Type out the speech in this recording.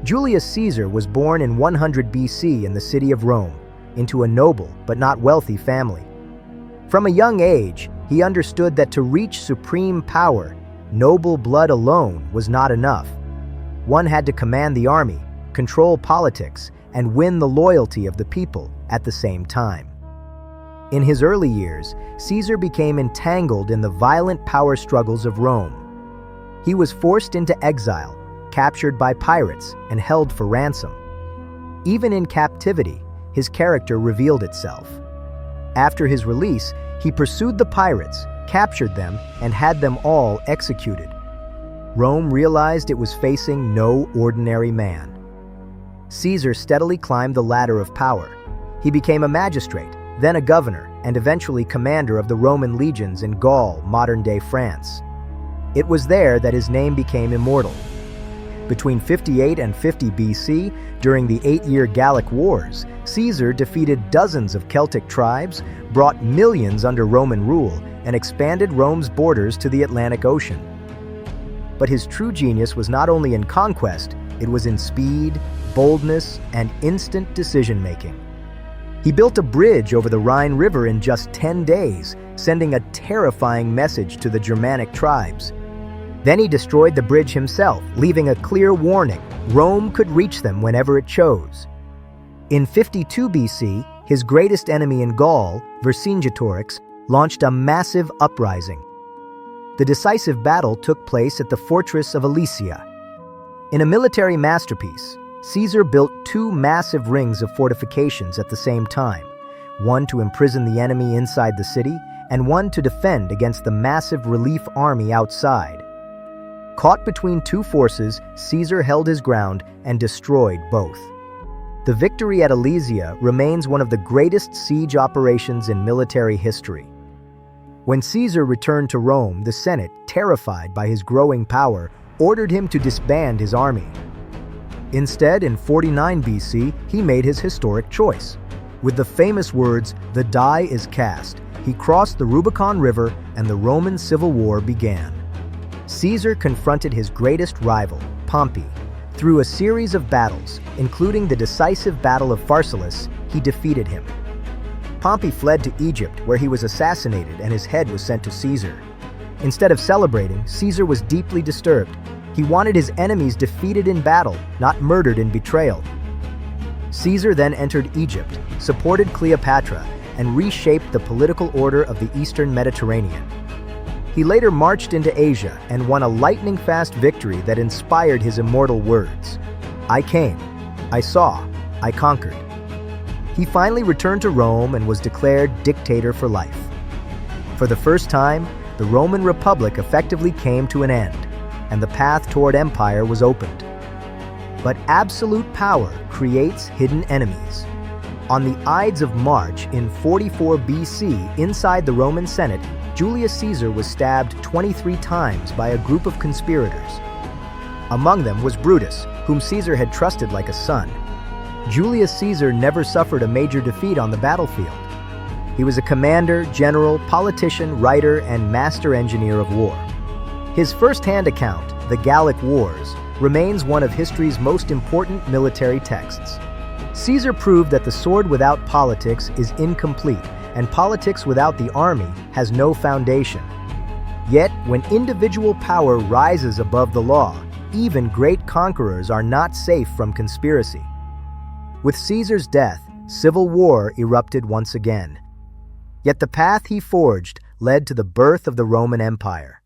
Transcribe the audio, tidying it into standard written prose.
Julius Caesar was born in 100 BC in the city of Rome, into a noble but not wealthy family. From a young age, he understood that to reach supreme power, noble blood alone was not enough. One had to command the army, control politics, and win the loyalty of the people at the same time. In his early years, Caesar became entangled in the violent power struggles of Rome. He was forced into exile, captured by pirates, and held for ransom. Even in captivity, his character revealed itself. After his release, he pursued the pirates, captured them, and had them all executed. Rome realized it was facing no ordinary man. Caesar steadily climbed the ladder of power. He became a magistrate, then a governor, and eventually commander of the Roman legions in Gaul, modern-day France. It was there that his name became immortal. Between 58 and 50 BC, during the 8-year Gallic Wars, Caesar defeated dozens of Celtic tribes, brought millions under Roman rule, and expanded Rome's borders to the Atlantic Ocean. But his true genius was not only in conquest, it was in speed, boldness, and instant decision-making. He built a bridge over the Rhine River in just 10 days, sending a terrifying message to the Germanic tribes. Then he destroyed the bridge himself, leaving a clear warning: Rome could reach them whenever it chose. In 52 BC, his greatest enemy in Gaul, Vercingetorix, launched a massive uprising. The decisive battle took place at the fortress of Alesia. In a military masterpiece, Caesar built 2 massive rings of fortifications at the same time, one to imprison the enemy inside the city, and one to defend against the massive relief army outside. Caught between 2 forces, Caesar held his ground and destroyed both. The victory at Alesia remains one of the greatest siege operations in military history. When Caesar returned to Rome, the Senate, terrified by his growing power, ordered him to disband his army. Instead, in 49 BC, he made his historic choice. With the famous words, "The die is cast," he crossed the Rubicon River and the Roman Civil War began. Caesar confronted his greatest rival, Pompey. Through a series of battles, including the decisive Battle of Pharsalus, he defeated him. Pompey fled to Egypt, where he was assassinated and his head was sent to Caesar. Instead of celebrating, Caesar was deeply disturbed. He wanted his enemies defeated in battle, not murdered in betrayal. Caesar then entered Egypt, supported Cleopatra, and reshaped the political order of the Eastern Mediterranean. He later marched into Asia and won a lightning-fast victory that inspired his immortal words: "I came, I saw, I conquered." He finally returned to Rome and was declared dictator for life. For the first time, the Roman Republic effectively came to an end, and the path toward empire was opened. But absolute power creates hidden enemies. On the Ides of March in 44 BC, inside the Roman Senate, Julius Caesar was stabbed 23 times by a group of conspirators. Among them was Brutus, whom Caesar had trusted like a son. Julius Caesar never suffered a major defeat on the battlefield. He was a commander, general, politician, writer, and master engineer of war. His first-hand account, the Gallic Wars, remains one of history's most important military texts. Caesar proved that the sword without politics is incomplete, and politics without the army has no foundation. Yet, when individual power rises above the law, even great conquerors are not safe from conspiracy. With Caesar's death, civil war erupted once again. Yet the path he forged led to the birth of the Roman Empire.